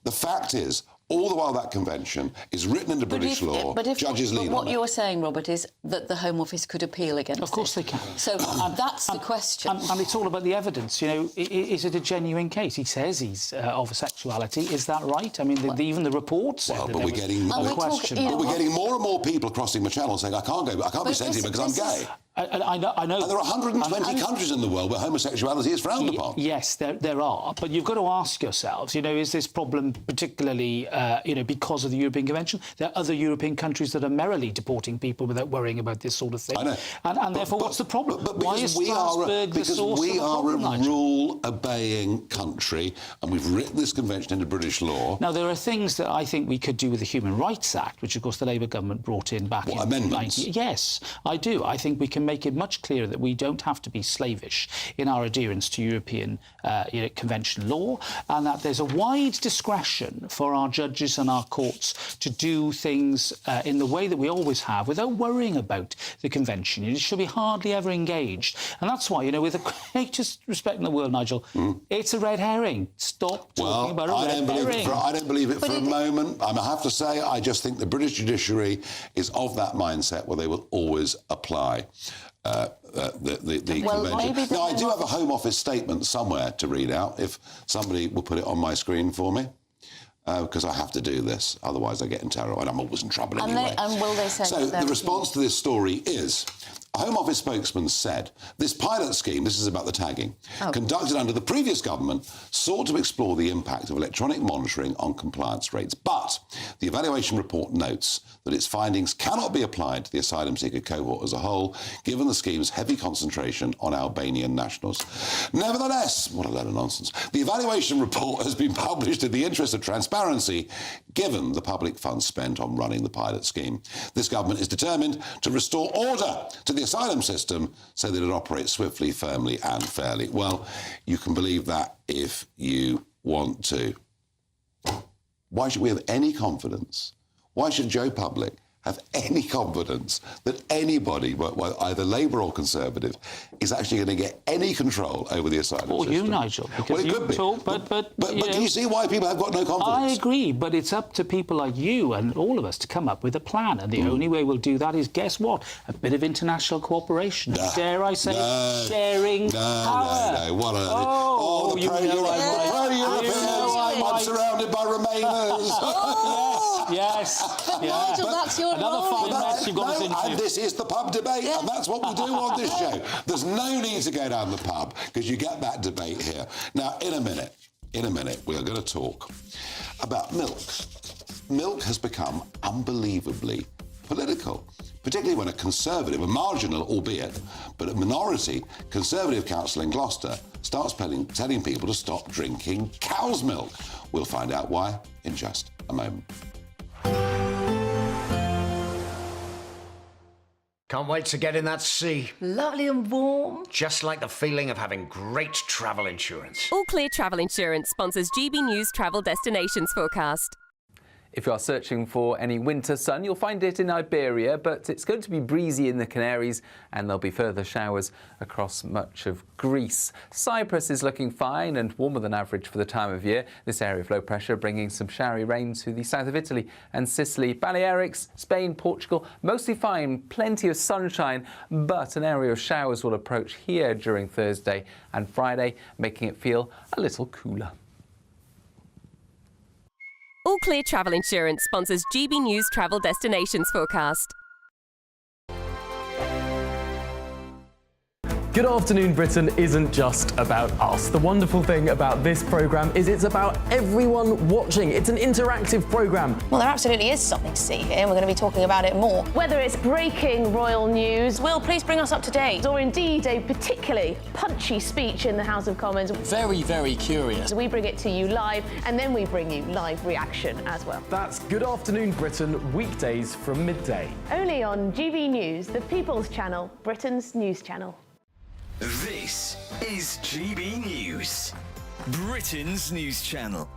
the fact is, all the while that convention is written into British law, judges lean on it. What you're saying, Robert, is that the Home Office could appeal against it. Of course they can. So that's the question. And it's all about the evidence. You know, is it a genuine case? He says he's of sexuality. Is that right? I mean, even the report said that but we're getting more and more people crossing the channel saying, I can't be sent here because I'm gay. I know. And there are 120 countries in the world where homosexuality is frowned upon. Yes, there are. But you've got to ask yourselves, you know, is this problem particularly, you know, because of the European Convention? There are other European countries that are merrily deporting people without worrying about this sort of thing. I know. And therefore, what's the problem? Why is Strasbourg the source of the problem? We are a rule-obeying country, and we've written this convention into British law. Now, there are things that I think we could do with the Human Rights Act, which, of course, the Labour government brought in back in... amendments? Yes, I do. I think we can make it much clearer that we don't have to be slavish in our adherence to European convention law, and that there's a wide discretion for our judges and our courts to do things in the way that we always have without worrying about the convention. It should be hardly ever engaged. And that's why, you know, with the greatest respect in the world, Nigel, it's a red herring. Stop talking about a red herring. I don't believe it for a moment. I have to say, I just think the British judiciary is of that mindset where they will always apply the convention. Now, I do have a Home Office statement somewhere to read out, if somebody will put it on my screen for me, because I have to do this, otherwise I get in trouble, and I'm always in trouble anyway. And will they say... So the response to this story is... A Home Office spokesman said this pilot scheme, this is about the tagging, conducted under the previous government, sought to explore the impact of electronic monitoring on compliance rates. But the evaluation report notes that its findings cannot be applied to the asylum seeker cohort as a whole, given the scheme's heavy concentration on Albanian nationals. Nevertheless, what a load of nonsense, the evaluation report has been published in the interest of transparency, given the public funds spent on running the pilot scheme. This government is determined to restore order to the asylum system so that it operates swiftly, firmly and fairly. Well, you can believe that if you want to. Why should we have any confidence? Why should Joe Public have any confidence that anybody, either Labour or Conservative, is actually going to get any control over the asylum system? Or you, Nigel. Well, it could be. But can you see why people have got no confidence? I agree, but it's up to people like you and all of us to come up with a plan, and the only way we'll do that is, guess what? A bit of international cooperation. Dare I say, sharing power. No. What the pro-Europeans. I'm surrounded by Remainers. Yes. Nigel, that's your Another fine mess you've got us into. And this is the pub debate, and that's what we do on this show. There's no need to go down the pub, because you get that debate here. Now, in a minute, we are going to talk about milk. Milk has become unbelievably political, particularly when a Conservative, a marginal albeit, but a minority Conservative council in Gloucester starts telling people to stop drinking cow's milk. We'll find out why in just a moment. Can't wait to get in that sea. Lovely and warm. Just like the feeling of having great travel insurance. All Clear Travel Insurance sponsors GB News Travel Destinations Forecast. If you are searching for any winter sun, you'll find it in Iberia, but it's going to be breezy in the Canaries and there'll be further showers across much of Greece. Cyprus is looking fine and warmer than average for the time of year. This area of low pressure bringing some showery rain to the south of Italy and Sicily. Balearics, Spain, Portugal, mostly fine, plenty of sunshine, but an area of showers will approach here during Thursday and Friday, making it feel a little cooler. All Clear Travel Insurance sponsors GB News Travel Destinations Forecast. Good Afternoon Britain isn't just about us. The wonderful thing about this programme is it's about everyone watching. It's an interactive programme. Well, there absolutely is something to see here, and we're going to be talking about it more. Whether it's breaking royal news, Will, please bring us up to date. Or indeed a particularly punchy speech in the House of Commons. Very, very curious. We bring it to you live, and then we bring you live reaction as well. That's Good Afternoon Britain, weekdays from midday. Only on GB News, the People's Channel, Britain's news channel. This is GB News, Britain's news channel.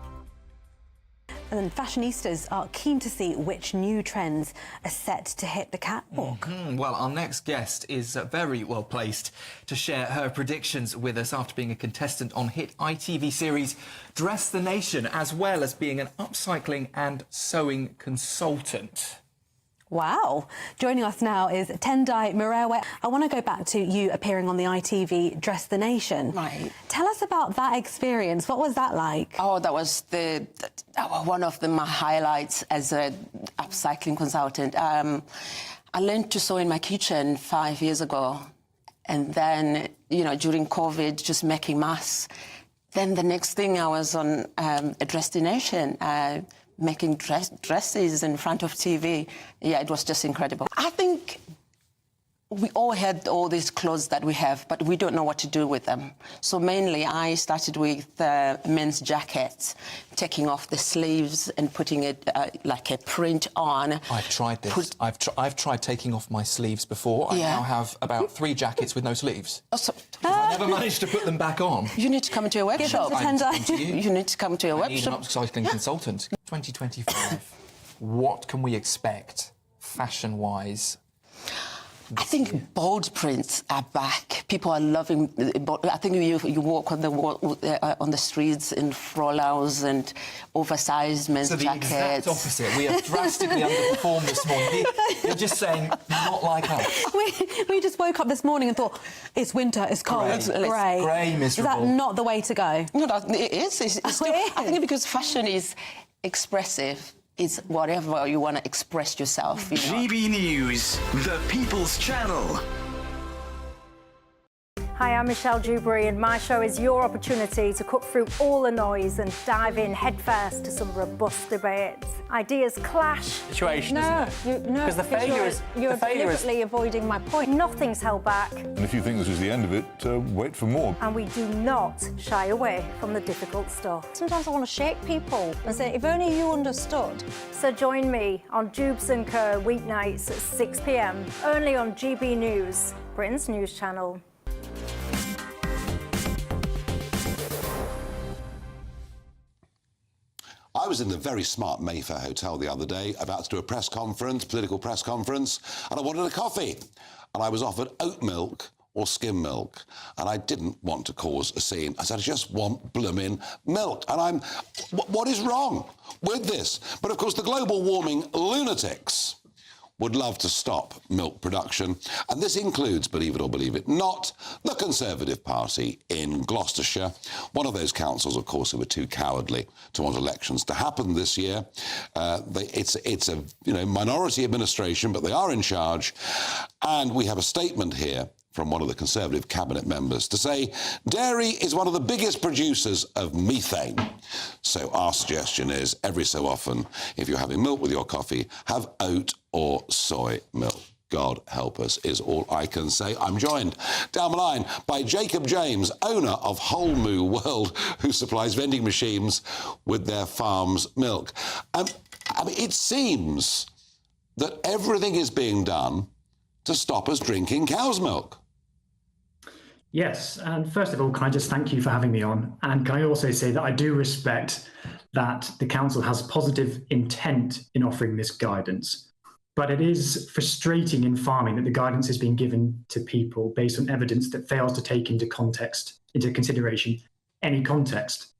And fashionistas are keen to see which new trends are set to hit the catwalk. Well, our next guest is very well placed to share her predictions with us after being a contestant on hit ITV series Dress the Nation, as well as being an upcycling and sewing consultant. Wow. Joining us now is Tendai Murewe. I want to go back to you appearing on the ITV Dress the Nation. Right. Tell us about that experience. What was that like? Oh, that was one of my highlights as a upcycling consultant. I learned to sew in my kitchen 5 years ago. And then, during COVID, just making masks. Then the next thing I was on a Dress the Nation, making dresses in front of TV. Yeah, it was just incredible. I think we all had all these clothes that we have, but we don't know what to do with them. So mainly I started with men's jackets, taking off the sleeves and putting it like a print on. I've tried this. I've tried taking off my sleeves before. I now have about 3 jackets with no sleeves. I never managed to put them back on. You need to come to a workshop. You need to come to a workshop. I need an upcycling consultant. 2025, what can we expect fashion-wise? I think bold prints are back. People are loving. I think you walk on the streets in frollals and oversized men's jackets. So the exact opposite. We have drastically underperformed this morning. You're just saying not like us. We just woke up this morning and thought it's winter, it's cold, it's grey. Grey, miserable. Is that not the way to go? No, it is. It's still, I think because fashion is expressive. It's whatever you want to express yourself. GB News, the People's Channel. Hi, I'm Michelle Dewberry, and my show is your opportunity to cut through all the noise and dive in headfirst to some robust debates. Ideas clash. Situation, isn't it? Because the failure is... You're deliberately avoiding my point. Nothing's held back. And if you think this is the end of it, wait for more. And we do not shy away from the difficult stuff. Sometimes I want to shake people and say, if only you understood. So join me on Dubes & Co. weeknights at 6 p.m, only on GB News, Britain's news channel. I was in the very smart Mayfair Hotel the other day, about to do a press conference, political press conference, and I wanted a coffee. And I was offered oat milk or skim milk, and I didn't want to cause a scene. I said, I just want blooming milk. And what is wrong with this? But of course, the global warming lunatics would love to stop milk production. And this includes, believe it or believe it not, the Conservative Party in Gloucestershire. One of those councils, of course, who were too cowardly to want elections to happen this year. It's a minority administration, but they are in charge. And we have a statement here from one of the Conservative cabinet members to say dairy is one of the biggest producers of methane. So our suggestion is, every so often, if you're having milk with your coffee, have oat or soy milk. God help us is all I can say. I'm joined down the line by Jacob James, owner of Whole Moo World, who supplies vending machines with their farm's milk. I mean, it seems that everything is being done to stop us drinking cow's milk. Yes, and first of all, can I just thank you for having me on? And can I also say that I do respect that the council has positive intent in offering this guidance. But it is frustrating in farming that the guidance is being given to people based on evidence that fails to take into consideration any context.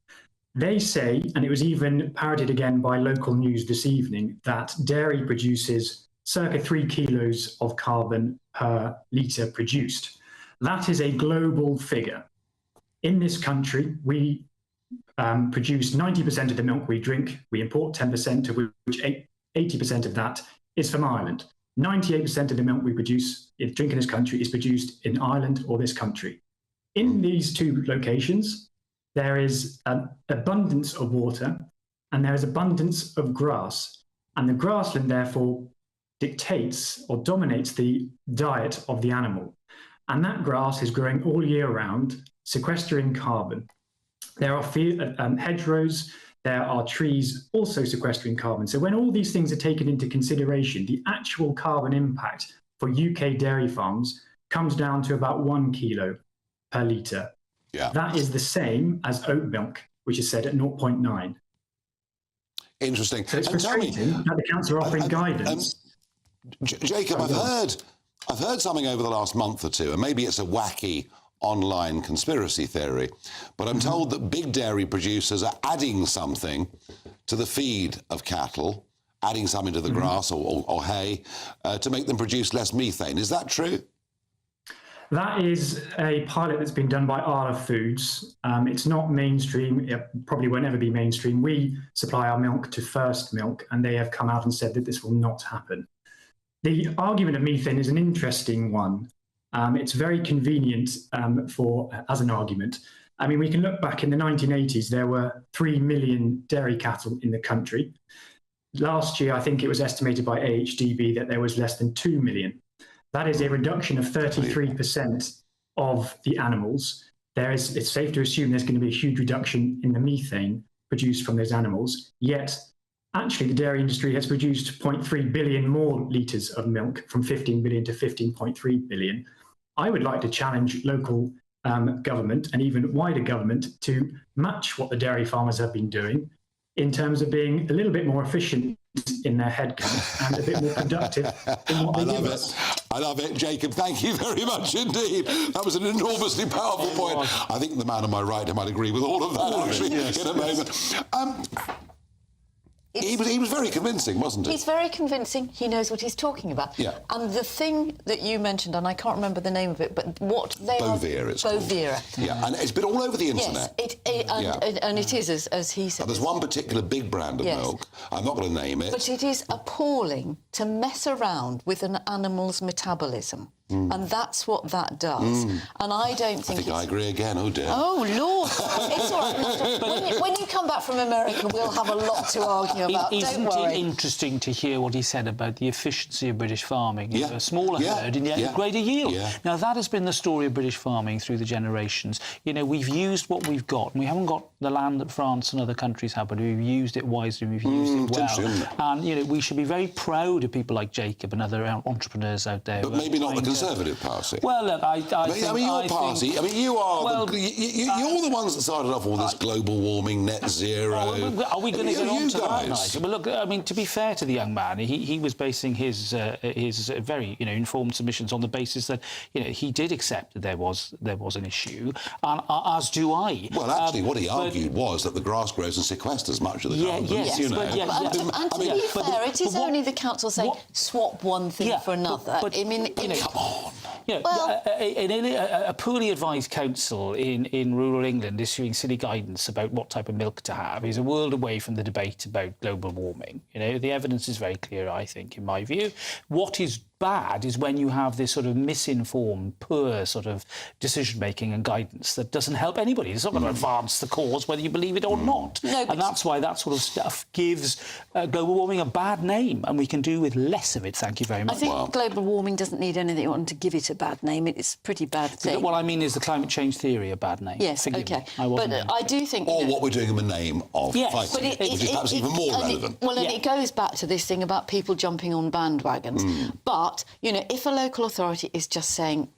They say, and it was even parroted again by local news this evening, that dairy produces circa 3 kilos of carbon per litre produced. That is a global figure. In this country, we produce 90% of the milk we drink. We import 10%, of which 80% of that is from Ireland. 98% of the milk we produce, if drink in this country, is produced in Ireland or this country. In these two locations, there is an abundance of water and there is abundance of grass. And the grassland, therefore, dictates or dominates the diet of the animal. And that grass is growing all year round, sequestering carbon. There are hedgerows, there are trees also sequestering carbon. So when all these things are taken into consideration, the actual carbon impact for UK dairy farms comes down to about 1 kilo per litre. Yeah. That is the same as oat milk, which is set at 0.9. Interesting. So it's frustrating that the council are offering guidance. Jacob, I've heard something over the last month or two, and maybe it's a wacky online conspiracy theory, but I'm told that big dairy producers are adding something to the feed of cattle, adding something to the grass or hay to make them produce less methane. Is that true? That is a pilot that's been done by Arla Foods. It's not mainstream. It probably won't ever be mainstream. We supply our milk to First Milk, and they have come out and said that this will not happen. The argument of methane is an interesting one. It's very convenient as an argument. I mean, we can look back in the 1980s, there were 3 million dairy cattle in the country. Last year, I think it was estimated by AHDB that there was less than 2 million. That is a reduction of 33% of the animals. It's safe to assume there's going to be a huge reduction in the methane produced from those animals. Yet, actually, the dairy industry has produced 0.3 billion more litres of milk, from 15 billion to 15.3 billion. I would like to challenge local government and even wider government to match what the dairy farmers have been doing in terms of being a little bit more efficient in their headcount and a bit more productive in what they give us. I love it, Jacob. Thank you very much indeed. That was an enormously powerful point. I think the man on my right might agree with all of that, actually, in a moment. He was very convincing, wasn't he? He's very convincing. He knows what he's talking about. Yeah. And the thing that you mentioned, and I can't remember the name of it, but what they Bovera, it's called. Bovera. Yeah, and it's been all over the internet. Yes, and it is, as he said. There's one particular big brand of milk. I'm not going to name it. But it is appalling to mess around with an animal's metabolism. And that's what that does. And I don't think I agree again. Oh, dear. Oh, Lord. It's all right. When you come back from America, we'll have a lot to argue about. Isn't Don't worry. it interesting to hear what he said about the efficiency of British farming? Yeah. A smaller herd and yet greater yield. Yeah. Now, that has been the story of British farming through the generations. You know, we've used what we've got, and we haven't got the land that France and other countries have, but we've used it wisely, and we've used it well. And, you know, we should be very proud of people like Jacob and other entrepreneurs out there. But maybe not the Conservative Party. Well, look, I mean, your party. I mean, you are. You're the ones that started off all this global warming, net zero. Are we going to get on to that, guys? Nigel? But look, I mean, to be fair to the young man, he was basing his very informed submissions on the basis that he did accept that there was an issue, and as do I. Well, actually, what he argued was that the grass grows and sequesters much of the carbon. And to be fair, it is only the council saying swap one thing for another. But I mean, come on. A poorly advised council in rural England issuing silly guidance about what type of milk to have is a world away from the debate about global warming. The evidence is very clear, I think, in my view. What is bad is when you have this sort of misinformed, poor sort of decision-making and guidance that doesn't help anybody. It's not going to advance the cause whether you believe it or not. No, and that's why that sort of stuff gives global warming a bad name, and we can do with less of it, thank you very much. I think global warming doesn't need anything on to give it a bad name. It's a pretty bad thing. What I mean is the climate change theory a bad name. Yes, Forgive OK. But I do think... Or what we're doing in the name of yes, fighting, but which is perhaps even more relevant. And it goes back to this thing about people jumping on bandwagons. But, you know, if a local authority is just saying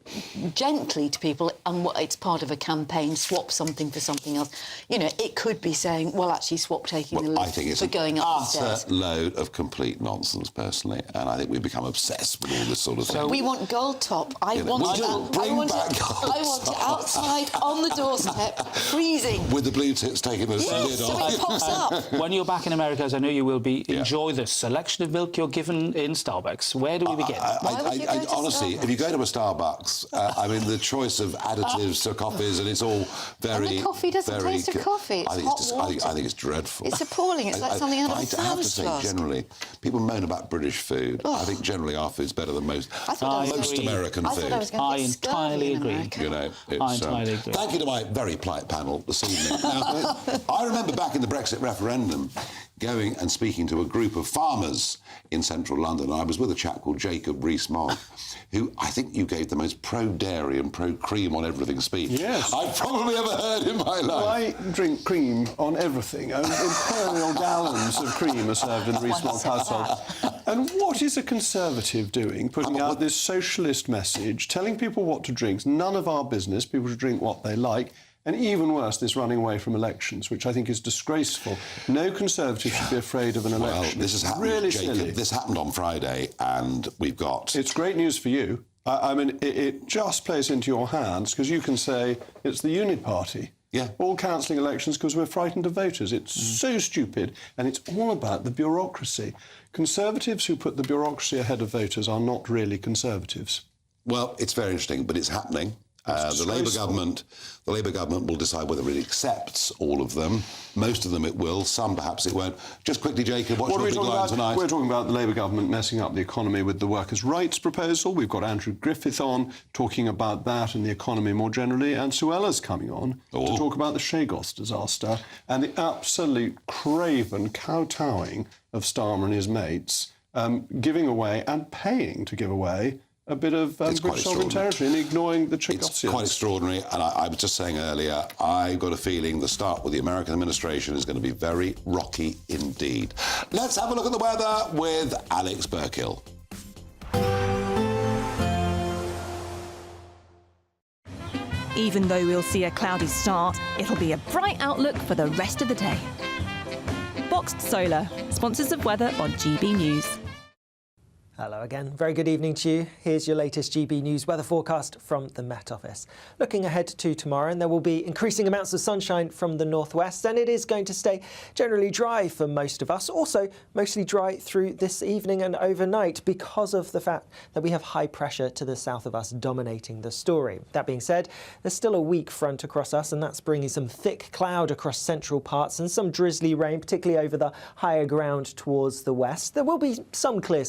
gently to people, and it's part of a campaign, swap something for something else, you know, it could be saying, well, actually, swap taking the lift for going up the stairs. It's a load of complete nonsense, personally, and I think we've become obsessed with all this sort of thing. We want gold top. I want it outside on the doorstep, freezing. With the blue tips taking the lid so off. it pops up. When you're back in America, as I know you will be, enjoy the selection of milk you're given in Starbucks. Where do we begin? Honestly, if you go to a Starbucks, I mean, the choice of additives to coffees, and it's all very... And the coffee doesn't taste of coffee. It's hot water. I think it's dreadful. It's appalling. It's like something out of a thermos I have to say, flask. generally, people moan about British food. I think generally our food's better than most American food. I entirely agree. You know, I entirely agree. Thank you to my very polite panel this evening. Now, I remember back in the Brexit referendum going and speaking to a group of farmers in central London. I was with a chap called Jacob Rees-Mogg, who I think you gave the most pro-dairy and pro-cream on everything speech I've probably ever heard in my life. Well, I drink cream on everything. Imperial gallons of cream are served in the Rees-Mogg household. And what is a Conservative doing, putting out this socialist message, telling people what to drink? It's none of our business. People should drink what they like. And even worse, this running away from elections, which I think is disgraceful. No Conservative should be afraid of an election. Well, this has happened, really Jacob. silly. This happened on Friday, and we've got... It's great news for you. I mean, it just plays into your hands, because you can say it's the Unit Party. Yeah. All cancelling elections because we're frightened of voters. It's so stupid, and it's all about the bureaucracy. Conservatives who put the bureaucracy ahead of voters are not really Conservatives. Well, it's very interesting, but it's happening. The Labour government will decide whether it accepts all of them. Most of them it will, some perhaps it won't. Just quickly, Jacob, what's your big line tonight? We're talking about the Labour government messing up the economy with the workers' rights proposal. We've got Andrew Griffith on talking about that and the economy more generally, and Suella's coming on to talk about the Chagos disaster and the absolute craven kowtowing of Starmer and his mates, giving away and paying to give away a bit of British sovereign territory and ignoring the Chagosians. It's quite extraordinary, and I was just saying earlier, I've got a feeling the start with the American administration is going to be very rocky indeed. Let's have a look at the weather with Alex Burkill. Even though we'll see a cloudy start, it'll be a bright outlook for the rest of the day. Boxed Solar, sponsors of weather on GB News. Hello again. Very good evening to you. Here's your latest GB News weather forecast from the Met Office. Looking ahead to tomorrow, and there will be increasing amounts of sunshine from the northwest, and it is going to stay generally dry for most of us. Also, mostly dry through this evening and overnight because of the fact that we have high pressure to the south of us dominating the story. That being said, there's still a weak front across us, and that's bringing some thick cloud across central parts and some drizzly rain, particularly over the higher ground towards the west. There will be some clear skies